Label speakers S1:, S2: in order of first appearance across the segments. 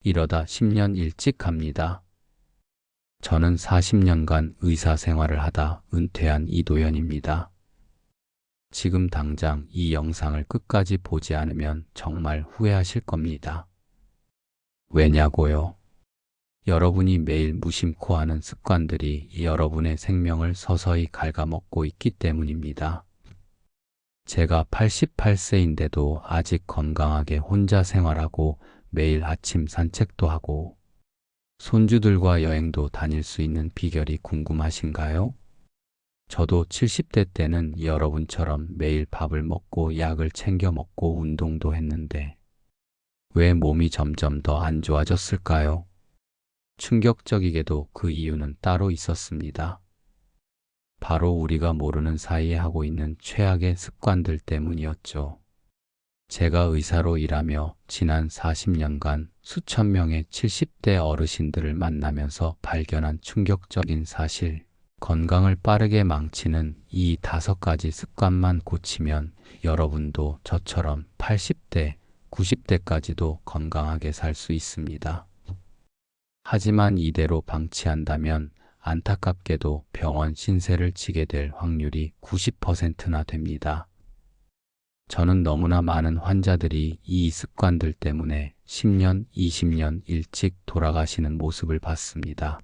S1: 이러다 10년 일찍 갑니다. 저는 40년간 의사 생활을 하다 은퇴한 이도현입니다. 지금 당장 이 영상을 끝까지 보지 않으면 정말 후회하실 겁니다. 왜냐고요? 여러분이 매일 무심코 하는 습관들이 여러분의 생명을 서서히 갉아먹고 있기 때문입니다. 제가 88세인데도 아직 건강하게 혼자 생활하고 매일 아침 산책도 하고 손주들과 여행도 다닐 수 있는 비결이 궁금하신가요? 저도 70대 때는 여러분처럼 매일 밥을 먹고 약을 챙겨 먹고 운동도 했는데 왜 몸이 점점 더 안 좋아졌을까요? 충격적이게도 그 이유는 따로 있었습니다. 바로 우리가 모르는 사이에 하고 있는 최악의 습관들 때문이었죠. 제가 의사로 일하며 지난 40년간 수천 명의 70대 어르신들을 만나면서 발견한 충격적인 사실, 건강을 빠르게 망치는 이 5가지 습관만 고치면 여러분도 저처럼 80대, 90대까지도 건강하게 살 수 있습니다. 하지만 이대로 방치한다면 안타깝게도 병원 신세를 지게 될 확률이 90%나 됩니다. 저는 너무나 많은 환자들이 이 습관들 때문에 10년, 20년 일찍 돌아가시는 모습을 봤습니다.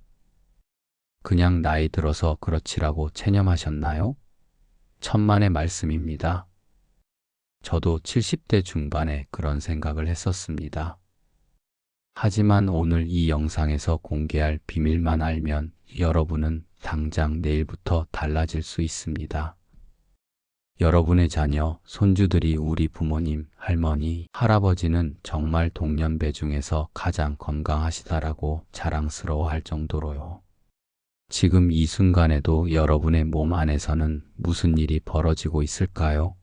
S1: 그냥 나이 들어서 그렇지라고 체념하셨나요? 천만의 말씀입니다. 저도 70대 중반에 그런 생각을 했었습니다. 하지만 오늘 이 영상에서 공개할 비밀만 알면 여러분은 당장 내일부터 달라질 수 있습니다. 여러분의 자녀, 손주들이 우리 부모님, 할머니, 할아버지는 정말 동년배 중에서 가장 건강하시다라고 자랑스러워할 정도로요. 지금 이 순간에도 여러분의 몸 안에서는 무슨 일이 벌어지고 있을까요?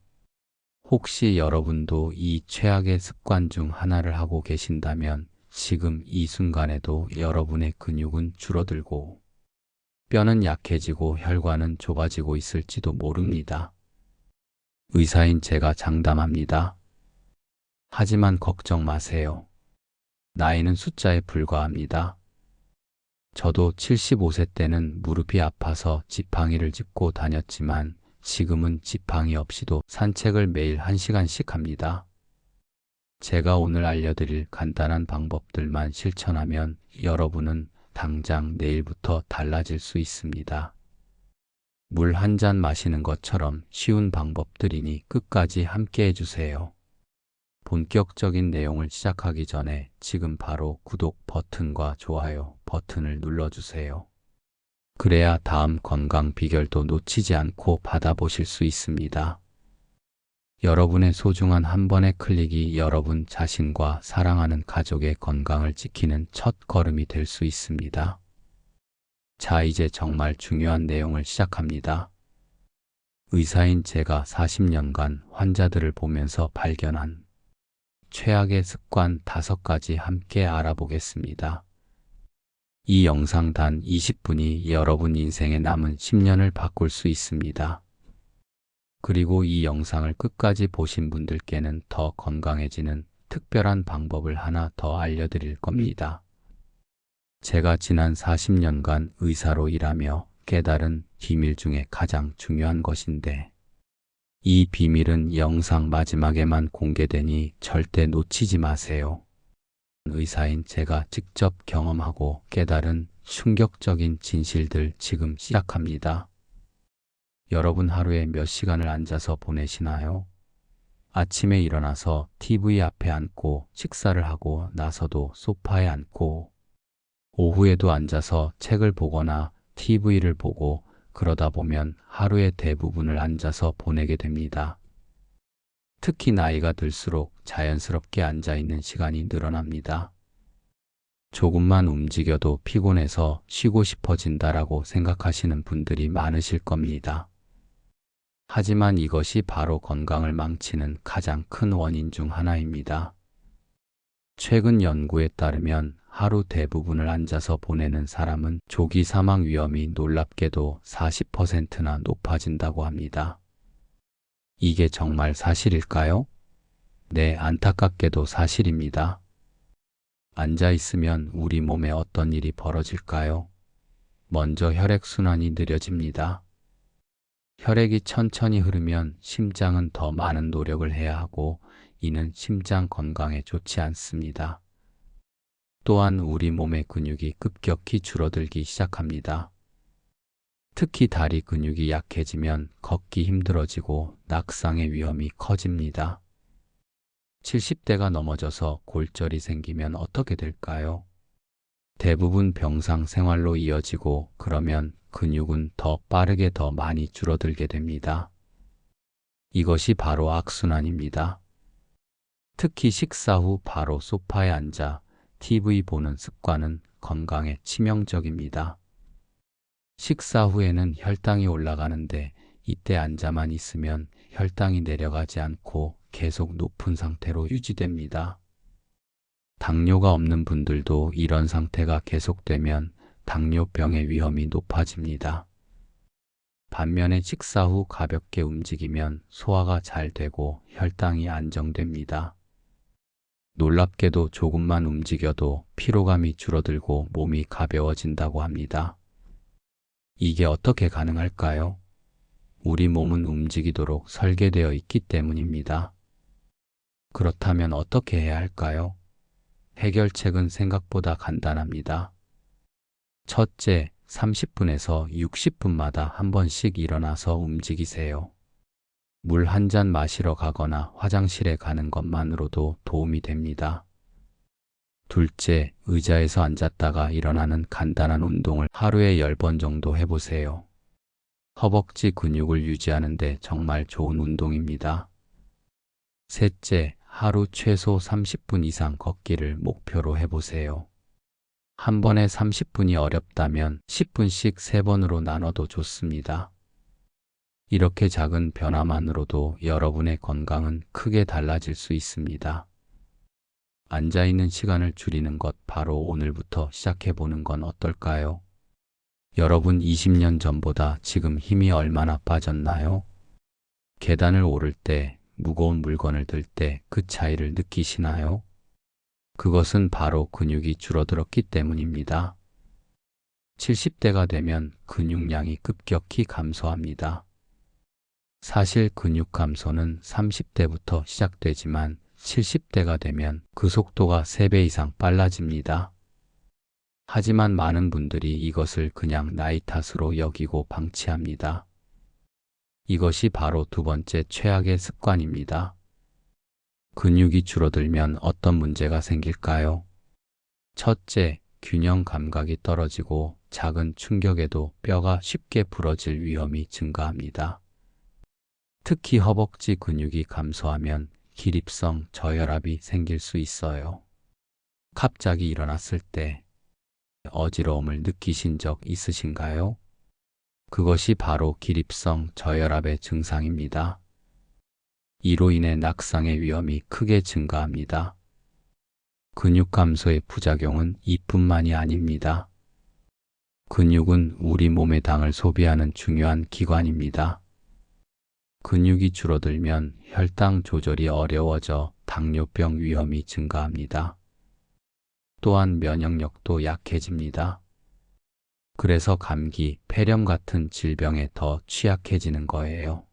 S1: 혹시 여러분도 이 최악의 습관 중 하나를 하고 계신다면 지금 이 순간에도 여러분의 근육은 줄어들고 뼈는 약해지고 혈관은 좁아지고 있을지도 모릅니다. 의사인 제가 장담합니다. 하지만 걱정 마세요. 나이는 숫자에 불과합니다. 저도 75세 때는 무릎이 아파서 지팡이를 짚고 다녔지만 지금은 지팡이 없이도 산책을 매일 1시간씩 합니다. 제가 오늘 알려드릴 간단한 방법들만 실천하면 여러분은 당장 내일부터 달라질 수 있습니다. 물 한 잔 마시는 것처럼 쉬운 방법들이니 끝까지 함께 해주세요. 본격적인 내용을 시작하기 전에 지금 바로 구독 버튼과 좋아요 버튼을 눌러주세요. 그래야 다음 건강 비결도 놓치지 않고 받아보실 수 있습니다. 여러분의 소중한 한 번의 클릭이 여러분 자신과 사랑하는 가족의 건강을 지키는 첫 걸음이 될 수 있습니다. 자, 이제 정말 중요한 내용을 시작합니다. 의사인 제가 40년간 환자들을 보면서 발견한 최악의 습관 5가지 함께 알아보겠습니다. 이 영상 단 20분이 여러분 인생의 남은 10년을 바꿀 수 있습니다. 그리고 이 영상을 끝까지 보신 분들께는 더 건강해지는 특별한 방법을 하나 더 알려드릴 겁니다. 제가 지난 40년간 의사로 일하며 깨달은 비밀 중에 가장 중요한 것인데 이 비밀은 영상 마지막에만 공개되니 절대 놓치지 마세요. 의사인 제가 직접 경험하고 깨달은 충격적인 진실들 지금 시작합니다. 여러분 하루에 몇 시간을 앉아서 보내시나요? 아침에 일어나서 TV 앞에 앉고 식사를 하고 나서도 소파에 앉고 오후에도 앉아서 책을 보거나 TV를 보고 그러다 보면 하루의 대부분을 앉아서 보내게 됩니다. 특히 나이가 들수록 자연스럽게 앉아있는 시간이 늘어납니다. 조금만 움직여도 피곤해서 쉬고 싶어진다라고 생각하시는 분들이 많으실 겁니다. 하지만 이것이 바로 건강을 망치는 가장 큰 원인 중 하나입니다. 최근 연구에 따르면 하루 대부분을 앉아서 보내는 사람은 조기 사망 위험이 놀랍게도 40%나 높아진다고 합니다. 이게 정말 사실일까요? 네, 안타깝게도 사실입니다. 앉아 있으면 우리 몸에 어떤 일이 벌어질까요? 먼저 혈액순환이 느려집니다. 혈액이 천천히 흐르면 심장은 더 많은 노력을 해야 하고 이는 심장 건강에 좋지 않습니다. 또한 우리 몸의 근육이 급격히 줄어들기 시작합니다. 특히 다리 근육이 약해지면 걷기 힘들어지고 낙상의 위험이 커집니다. 70대가 넘어져서 골절이 생기면 어떻게 될까요? 대부분 병상 생활로 이어지고 그러면 근육은 더 빠르게 더 많이 줄어들게 됩니다. 이것이 바로 악순환입니다. 특히 식사 후 바로 소파에 앉아 TV 보는 습관은 건강에 치명적입니다. 식사 후에는 혈당이 올라가는데 이때 앉아만 있으면 혈당이 내려가지 않고 계속 높은 상태로 유지됩니다. 당뇨가 없는 분들도 이런 상태가 계속되면 당뇨병의 위험이 높아집니다. 반면에 식사 후 가볍게 움직이면 소화가 잘 되고 혈당이 안정됩니다. 놀랍게도 조금만 움직여도 피로감이 줄어들고 몸이 가벼워진다고 합니다. 이게 어떻게 가능할까요? 우리 몸은 움직이도록 설계되어 있기 때문입니다. 그렇다면 어떻게 해야 할까요? 해결책은 생각보다 간단합니다. 첫째, 30분에서 60분마다 한 번씩 일어나서 움직이세요. 물 한 잔 마시러 가거나 화장실에 가는 것만으로도 도움이 됩니다. 둘째, 의자에서 앉았다가 일어나는 간단한 운동을 하루에 10번 정도 해보세요. 허벅지 근육을 유지하는 데 정말 좋은 운동입니다. 셋째, 하루 최소 30분 이상 걷기를 목표로 해보세요. 한 번에 30분이 어렵다면 10분씩 3번으로 나눠도 좋습니다. 이렇게 작은 변화만으로도 여러분의 건강은 크게 달라질 수 있습니다. 앉아있는 시간을 줄이는 것 바로 오늘부터 시작해보는 건 어떨까요? 여러분 20년 전보다 지금 힘이 얼마나 빠졌나요? 계단을 오를 때, 무거운 물건을 들 때 그 차이를 느끼시나요? 그것은 바로 근육이 줄어들었기 때문입니다. 70대가 되면 근육량이 급격히 감소합니다. 사실 근육 감소는 30대부터 시작되지만 70대가 되면 그 속도가 3배 이상 빨라집니다. 하지만 많은 분들이 이것을 그냥 나이 탓으로 여기고 방치합니다. 이것이 바로 두 번째 최악의 습관입니다. 근육이 줄어들면 어떤 문제가 생길까요? 첫째, 균형 감각이 떨어지고 작은 충격에도 뼈가 쉽게 부러질 위험이 증가합니다. 특히 허벅지 근육이 감소하면 기립성 저혈압이 생길 수 있어요. 갑자기 일어났을 때 어지러움을 느끼신 적 있으신가요? 그것이 바로 기립성 저혈압의 증상입니다. 이로 인해 낙상의 위험이 크게 증가합니다. 근육 감소의 부작용은 이뿐만이 아닙니다. 근육은 우리 몸의 당을 소비하는 중요한 기관입니다. 근육이 줄어들면 혈당 조절이 어려워져 당뇨병 위험이 증가합니다. 또한 면역력도 약해집니다. 그래서 감기, 폐렴 같은 질병에 더 취약해지는 거예요.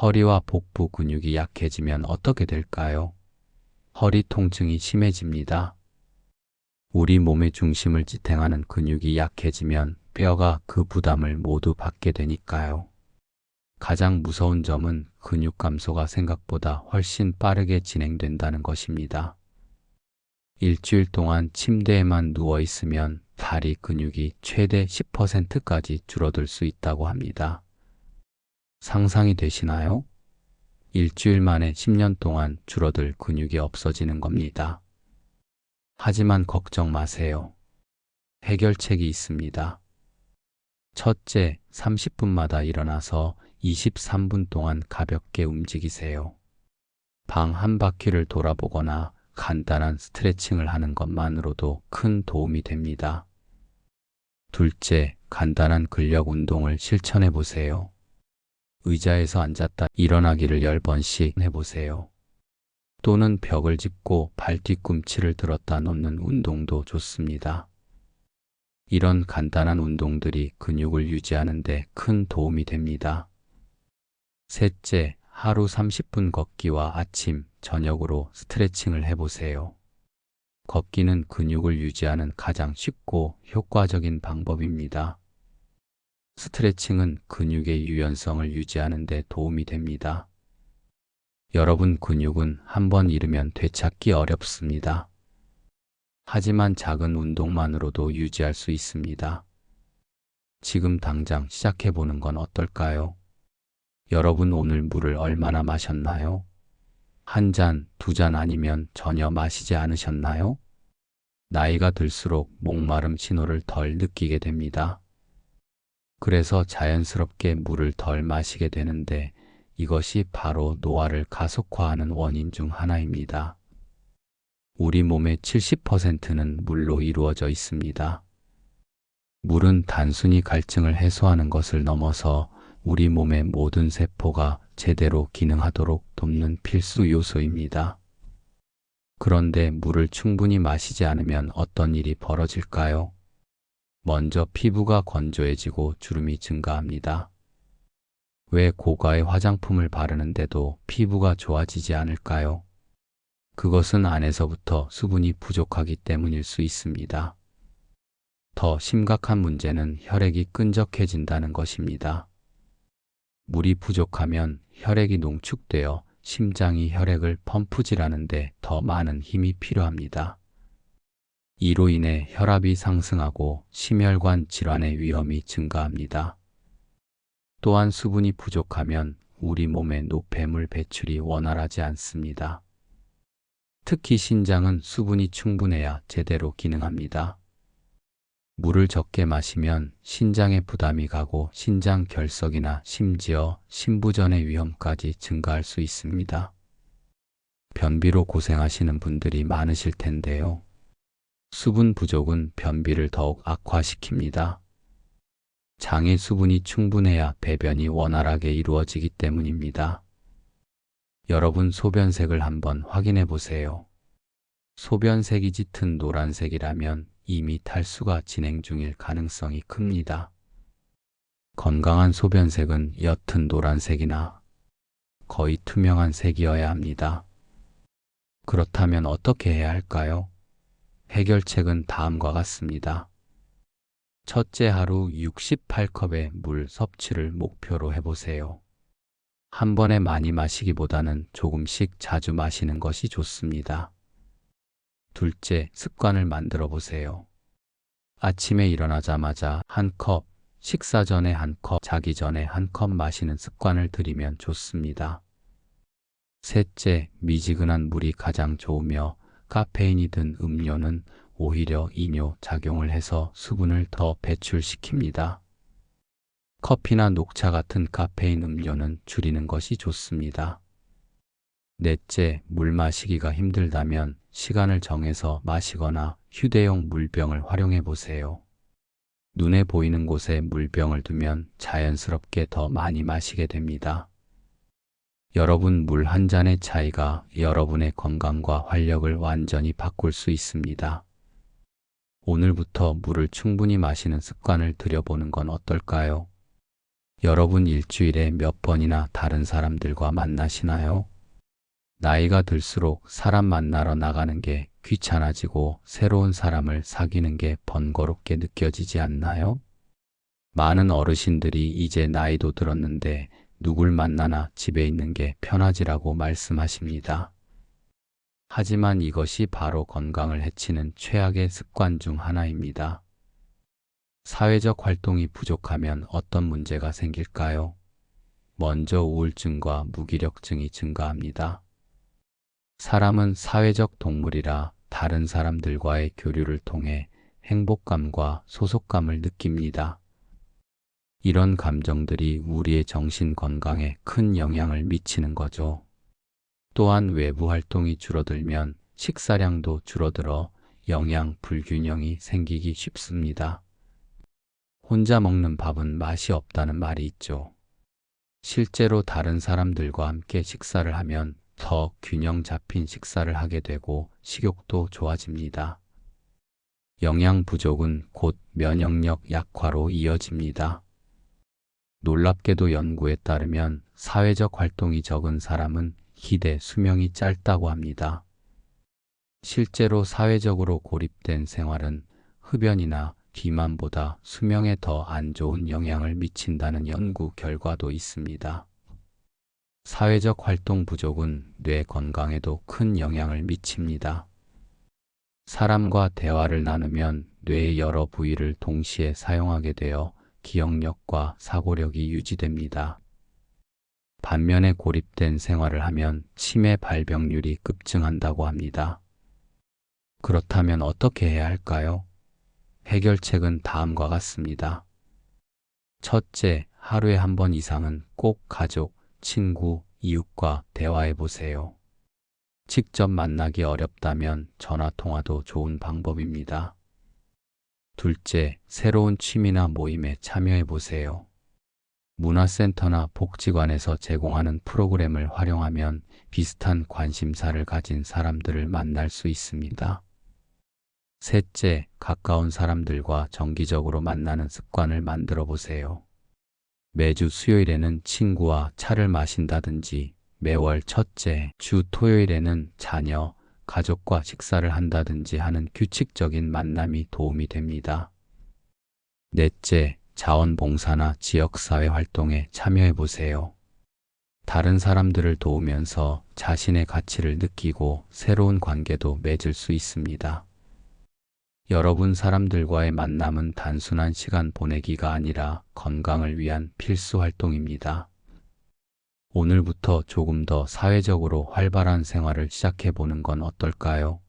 S1: 허리와 복부 근육이 약해지면 어떻게 될까요? 허리 통증이 심해집니다. 우리 몸의 중심을 지탱하는 근육이 약해지면 뼈가 그 부담을 모두 받게 되니까요. 가장 무서운 점은 근육 감소가 생각보다 훨씬 빠르게 진행된다는 것입니다. 일주일 동안 침대에만 누워 있으면 다리 근육이 최대 10%까지 줄어들 수 있다고 합니다. 상상이 되시나요? 일주일 만에 10년 동안 줄어들 근육이 없어지는 겁니다. 하지만 걱정 마세요. 해결책이 있습니다. 첫째, 30분마다 일어나서 23분 동안 가볍게 움직이세요. 방 한 바퀴를 돌아보거나 간단한 스트레칭을 하는 것만으로도 큰 도움이 됩니다. 둘째, 간단한 근력 운동을 실천해 보세요. 의자에서 앉았다 일어나기를 10번씩 해보세요. 또는 벽을 짚고 발 뒤꿈치를 들었다 놓는 운동도 좋습니다. 이런 간단한 운동들이 근육을 유지하는 데 큰 도움이 됩니다. 셋째, 하루 30분 걷기와 아침, 저녁으로 스트레칭을 해보세요. 걷기는 근육을 유지하는 가장 쉽고 효과적인 방법입니다. 스트레칭은 근육의 유연성을 유지하는 데 도움이 됩니다. 여러분 근육은 한번 잃으면 되찾기 어렵습니다. 하지만 작은 운동만으로도 유지할 수 있습니다. 지금 당장 시작해보는 건 어떨까요? 여러분 오늘 물을 얼마나 마셨나요? 한 잔, 두 잔 아니면 전혀 마시지 않으셨나요? 나이가 들수록 목마름 신호를 덜 느끼게 됩니다. 그래서 자연스럽게 물을 덜 마시게 되는데 이것이 바로 노화를 가속화하는 원인 중 하나입니다. 우리 몸의 70%는 물로 이루어져 있습니다. 물은 단순히 갈증을 해소하는 것을 넘어서 우리 몸의 모든 세포가 제대로 기능하도록 돕는 필수 요소입니다. 그런데 물을 충분히 마시지 않으면 어떤 일이 벌어질까요? 먼저 피부가 건조해지고 주름이 증가합니다. 왜 고가의 화장품을 바르는데도 피부가 좋아지지 않을까요? 그것은 안에서부터 수분이 부족하기 때문일 수 있습니다. 더 심각한 문제는 혈액이 끈적해진다는 것입니다. 물이 부족하면 혈액이 농축되어 심장이 혈액을 펌프질하는데 더 많은 힘이 필요합니다. 이로 인해 혈압이 상승하고 심혈관 질환의 위험이 증가합니다. 또한 수분이 부족하면 우리 몸의 노폐물 배출이 원활하지 않습니다. 특히 신장은 수분이 충분해야 제대로 기능합니다. 물을 적게 마시면 신장에 부담이 가고 신장 결석이나 심지어 심부전의 위험까지 증가할 수 있습니다. 변비로 고생하시는 분들이 많으실 텐데요. 수분 부족은 변비를 더욱 악화시킵니다. 장에 수분이 충분해야 배변이 원활하게 이루어지기 때문입니다. 여러분 소변색을 한번 확인해 보세요. 소변색이 짙은 노란색이라면 이미 탈수가 진행 중일 가능성이 큽니다. 건강한 소변색은 옅은 노란색이나 거의 투명한 색이어야 합니다. 그렇다면 어떻게 해야 할까요? 해결책은 다음과 같습니다. 첫째, 하루 68컵의 물 섭취를 목표로 해보세요. 한 번에 많이 마시기보다는 조금씩 자주 마시는 것이 좋습니다. 둘째, 습관을 만들어 보세요. 아침에 일어나자마자 한 컵, 식사 전에 한 컵, 자기 전에 한 컵 마시는 습관을 들이면 좋습니다. 셋째, 미지근한 물이 가장 좋으며 카페인이 든 음료는 오히려 이뇨 작용을 해서 수분을 더 배출시킵니다. 커피나 녹차 같은 카페인 음료는 줄이는 것이 좋습니다. 넷째, 물 마시기가 힘들다면 시간을 정해서 마시거나 휴대용 물병을 활용해 보세요. 눈에 보이는 곳에 물병을 두면 자연스럽게 더 많이 마시게 됩니다. 여러분 물 한 잔의 차이가 여러분의 건강과 활력을 완전히 바꿀 수 있습니다. 오늘부터 물을 충분히 마시는 습관을 들여보는 건 어떨까요? 여러분 일주일에 몇 번이나 다른 사람들과 만나시나요? 나이가 들수록 사람 만나러 나가는 게 귀찮아지고 새로운 사람을 사귀는 게 번거롭게 느껴지지 않나요? 많은 어르신들이 이제 나이도 들었는데 누굴 만나나 집에 있는 게 편하지라고 말씀하십니다. 하지만 이것이 바로 건강을 해치는 최악의 습관 중 하나입니다. 사회적 활동이 부족하면 어떤 문제가 생길까요? 먼저 우울증과 무기력증이 증가합니다. 사람은 사회적 동물이라 다른 사람들과의 교류를 통해 행복감과 소속감을 느낍니다. 이런 감정들이 우리의 정신 건강에 큰 영향을 미치는 거죠. 또한 외부 활동이 줄어들면 식사량도 줄어들어 영양 불균형이 생기기 쉽습니다. 혼자 먹는 밥은 맛이 없다는 말이 있죠. 실제로 다른 사람들과 함께 식사를 하면 더 균형 잡힌 식사를 하게 되고 식욕도 좋아집니다. 영양 부족은 곧 면역력 약화로 이어집니다. 놀랍게도 연구에 따르면 사회적 활동이 적은 사람은 기대 수명이 짧다고 합니다. 실제로 사회적으로 고립된 생활은 흡연이나 비만보다 수명에 더 안 좋은 영향을 미친다는 연구 결과도 있습니다. 사회적 활동 부족은 뇌 건강에도 큰 영향을 미칩니다. 사람과 대화를 나누면 뇌의 여러 부위를 동시에 사용하게 되어 기억력과 사고력이 유지됩니다. 반면에 고립된 생활을 하면 치매 발병률이 급증한다고 합니다. 그렇다면 어떻게 해야 할까요? 해결책은 다음과 같습니다. 첫째, 하루에 한 번 이상은 꼭 가족, 친구, 이웃과 대화해 보세요. 직접 만나기 어렵다면 전화 통화도 좋은 방법입니다. 둘째, 새로운 취미나 모임에 참여해 보세요. 문화센터나 복지관에서 제공하는 프로그램을 활용하면 비슷한 관심사를 가진 사람들을 만날 수 있습니다. 셋째, 가까운 사람들과 정기적으로 만나는 습관을 만들어 보세요. 매주 수요일에는 친구와 차를 마신다든지 매월 첫째 주 토요일에는 자녀, 가족과 식사를 한다든지 하는 규칙적인 만남이 도움이 됩니다. 넷째, 자원봉사나 지역사회 활동에 참여해 보세요. 다른 사람들을 도우면서 자신의 가치를 느끼고 새로운 관계도 맺을 수 있습니다. 여러분 사람들과의 만남은 단순한 시간 보내기가 아니라 건강을 위한 필수 활동입니다. 오늘부터 조금 더 사회적으로 활발한 생활을 시작해 보는 건 어떨까요?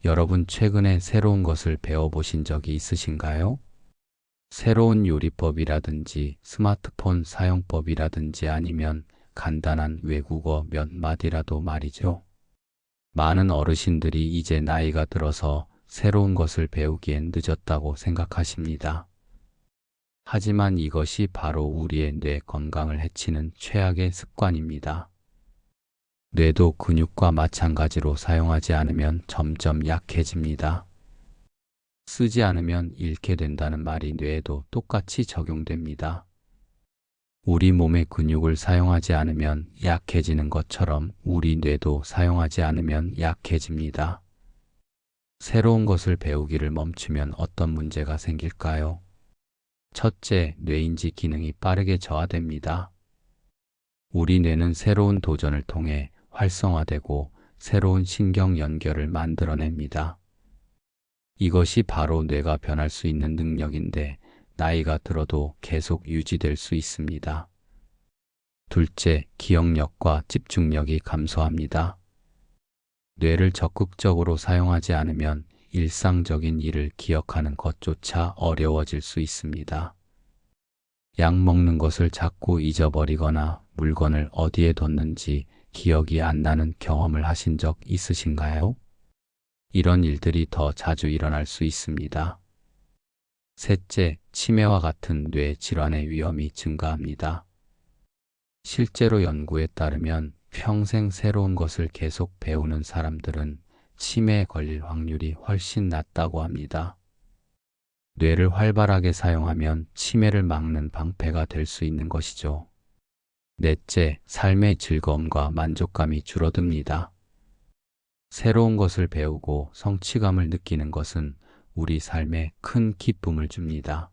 S1: 여러분 최근에 새로운 것을 배워보신 적이 있으신가요? 새로운 요리법이라든지 스마트폰 사용법이라든지 아니면 간단한 외국어 몇 마디라도 말이죠. 많은 어르신들이 이제 나이가 들어서 새로운 것을 배우기엔 늦었다고 생각하십니다. 하지만 이것이 바로 우리의 뇌 건강을 해치는 최악의 습관입니다. 뇌도 근육과 마찬가지로 사용하지 않으면 점점 약해집니다. 쓰지 않으면 잃게 된다는 말이 뇌에도 똑같이 적용됩니다. 우리 몸의 근육을 사용하지 않으면 약해지는 것처럼 우리 뇌도 사용하지 않으면 약해집니다. 새로운 것을 배우기를 멈추면 어떤 문제가 생길까요? 첫째, 뇌인지 기능이 빠르게 저하됩니다. 우리 뇌는 새로운 도전을 통해 활성화되고 새로운 신경 연결을 만들어냅니다. 이것이 바로 뇌가 변할 수 있는 능력인데 나이가 들어도 계속 유지될 수 있습니다. 둘째, 기억력과 집중력이 감소합니다. 뇌를 적극적으로 사용하지 않으면 일상적인 일을 기억하는 것조차 어려워질 수 있습니다. 약 먹는 것을 자꾸 잊어버리거나 물건을 어디에 뒀는지 기억이 안 나는 경험을 하신 적 있으신가요? 이런 일들이 더 자주 일어날 수 있습니다. 셋째, 치매와 같은 뇌 질환의 위험이 증가합니다. 실제로 연구에 따르면 평생 새로운 것을 계속 배우는 사람들은 치매에 걸릴 확률이 훨씬 낮다고 합니다. 뇌를 활발하게 사용하면 치매를 막는 방패가 될 수 있는 것이죠. 넷째, 삶의 즐거움과 만족감이 줄어듭니다. 새로운 것을 배우고 성취감을 느끼는 것은 우리 삶에 큰 기쁨을 줍니다.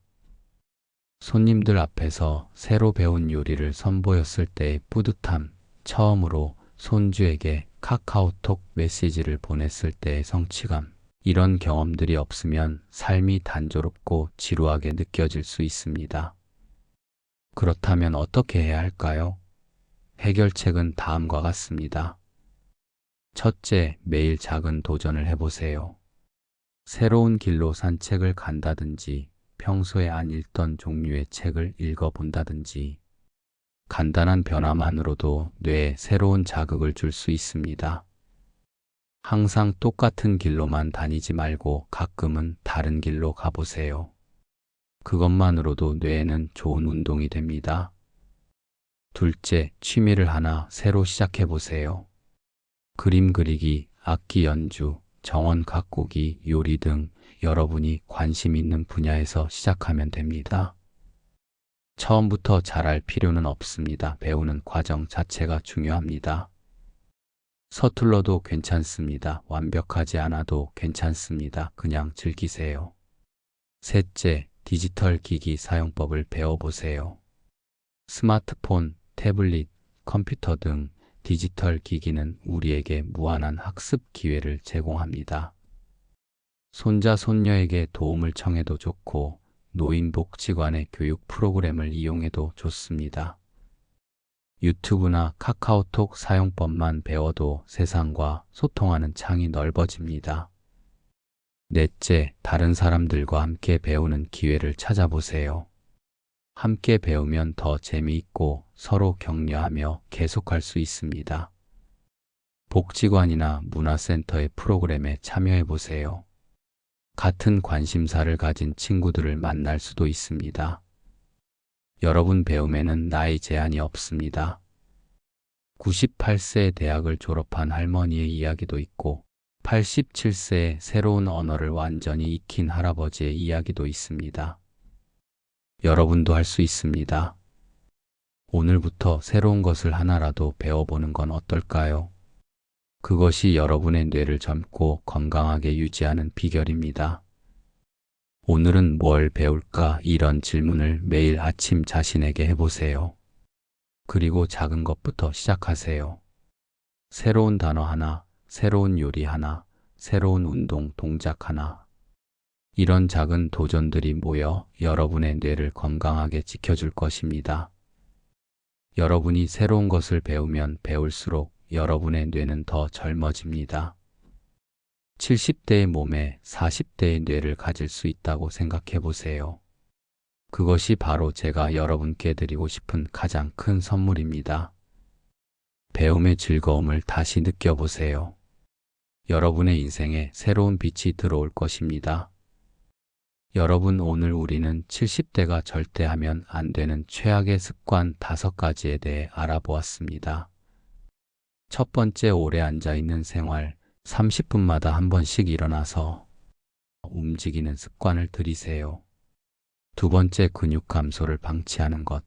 S1: 손님들 앞에서 새로 배운 요리를 선보였을 때의 뿌듯함, 처음으로 손주에게 카카오톡 메시지를 보냈을 때의 성취감, 이런 경험들이 없으면 삶이 단조롭고 지루하게 느껴질 수 있습니다. 그렇다면 어떻게 해야 할까요? 해결책은 다음과 같습니다. 첫째, 매일 작은 도전을 해보세요. 새로운 길로 산책을 간다든지, 평소에 안 읽던 종류의 책을 읽어본다든지, 간단한 변화만으로도 뇌에 새로운 자극을 줄 수 있습니다. 항상 똑같은 길로만 다니지 말고 가끔은 다른 길로 가보세요. 그것만으로도 뇌에는 좋은 운동이 됩니다. 둘째, 취미를 하나 새로 시작해보세요. 그림 그리기, 악기 연주, 정원 가꾸기, 요리 등 여러분이 관심 있는 분야에서 시작하면 됩니다. 처음부터 잘할 필요는 없습니다. 배우는 과정 자체가 중요합니다. 서툴러도 괜찮습니다. 완벽하지 않아도 괜찮습니다. 그냥 즐기세요. 셋째, 디지털 기기 사용법을 배워보세요. 스마트폰, 태블릿, 컴퓨터 등 디지털 기기는 우리에게 무한한 학습 기회를 제공합니다. 손자, 손녀에게 도움을 청해도 좋고 노인복지관의 교육 프로그램을 이용해도 좋습니다. 유튜브나 카카오톡 사용법만 배워도 세상과 소통하는 창이 넓어집니다. 넷째, 다른 사람들과 함께 배우는 기회를 찾아보세요. 함께 배우면 더 재미있고 서로 격려하며 계속할 수 있습니다. 복지관이나 문화센터의 프로그램에 참여해보세요. 같은 관심사를 가진 친구들을 만날 수도 있습니다. 여러분 배움에는 나이 제한이 없습니다. 98세에 대학을 졸업한 할머니의 이야기도 있고 87세에 새로운 언어를 완전히 익힌 할아버지의 이야기도 있습니다. 여러분도 할 수 있습니다. 오늘부터 새로운 것을 하나라도 배워보는 건 어떨까요? 그것이 여러분의 뇌를 젊고 건강하게 유지하는 비결입니다. 오늘은 뭘 배울까? 이런 질문을 매일 아침 자신에게 해보세요. 그리고 작은 것부터 시작하세요. 새로운 단어 하나, 새로운 요리 하나, 새로운 운동 동작 하나. 이런 작은 도전들이 모여 여러분의 뇌를 건강하게 지켜줄 것입니다. 여러분이 새로운 것을 배우면 배울수록 여러분의 뇌는 더 젊어집니다. 70대의 몸에 40대의 뇌를 가질 수 있다고 생각해 보세요. 그것이 바로 제가 여러분께 드리고 싶은 가장 큰 선물입니다. 배움의 즐거움을 다시 느껴보세요. 여러분의 인생에 새로운 빛이 들어올 것입니다. 여러분, 오늘 우리는 70대가 절대 하면 안 되는 최악의 습관 5가지에 대해 알아보았습니다. 첫 번째, 오래 앉아있는 생활. 30분마다 한 번씩 일어나서 움직이는 습관을 들이세요. 두 번째, 근육 감소를 방치하는 것.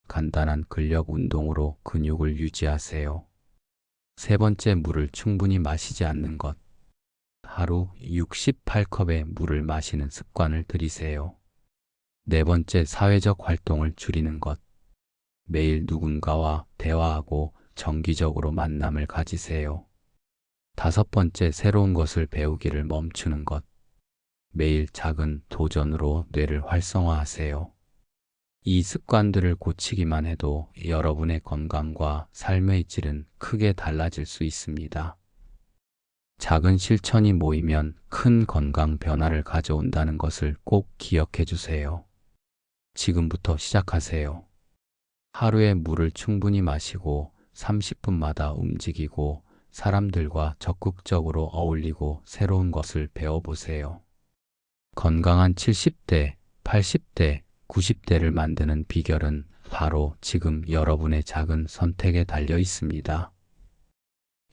S1: 간단한 근력 운동으로 근육을 유지하세요. 세 번째, 물을 충분히 마시지 않는 것. 하루 68컵의 물을 마시는 습관을 들이세요. 네 번째, 사회적 활동을 줄이는 것. 매일 누군가와 대화하고 정기적으로 만남을 가지세요. 다섯 번째, 새로운 것을 배우기를 멈추는 것. 매일 작은 도전으로 뇌를 활성화하세요. 이 습관들을 고치기만 해도 여러분의 건강과 삶의 질은 크게 달라질 수 있습니다. 작은 실천이 모이면 큰 건강 변화를 가져온다는 것을 꼭 기억해 주세요. 지금부터 시작하세요. 하루에 물을 충분히 마시고 30분마다 움직이고 사람들과 적극적으로 어울리고 새로운 것을 배워보세요. 건강한 70대, 80대, 90대를 만드는 비결은 바로 지금 여러분의 작은 선택에 달려 있습니다.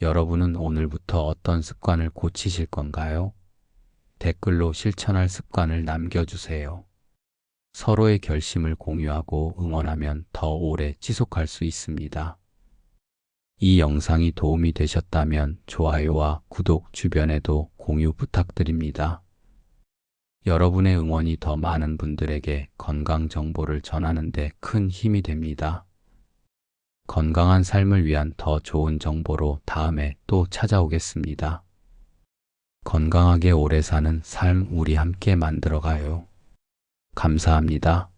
S1: 여러분은 오늘부터 어떤 습관을 고치실 건가요? 댓글로 실천할 습관을 남겨주세요. 서로의 결심을 공유하고 응원하면 더 오래 지속할 수 있습니다. 이 영상이 도움이 되셨다면 좋아요와 구독, 주변에도 공유 부탁드립니다. 여러분의 응원이 더 많은 분들에게 건강 정보를 전하는 데 큰 힘이 됩니다. 건강한 삶을 위한 더 좋은 정보로 다음에 또 찾아오겠습니다. 건강하게 오래 사는 삶 우리 함께 만들어가요. 감사합니다.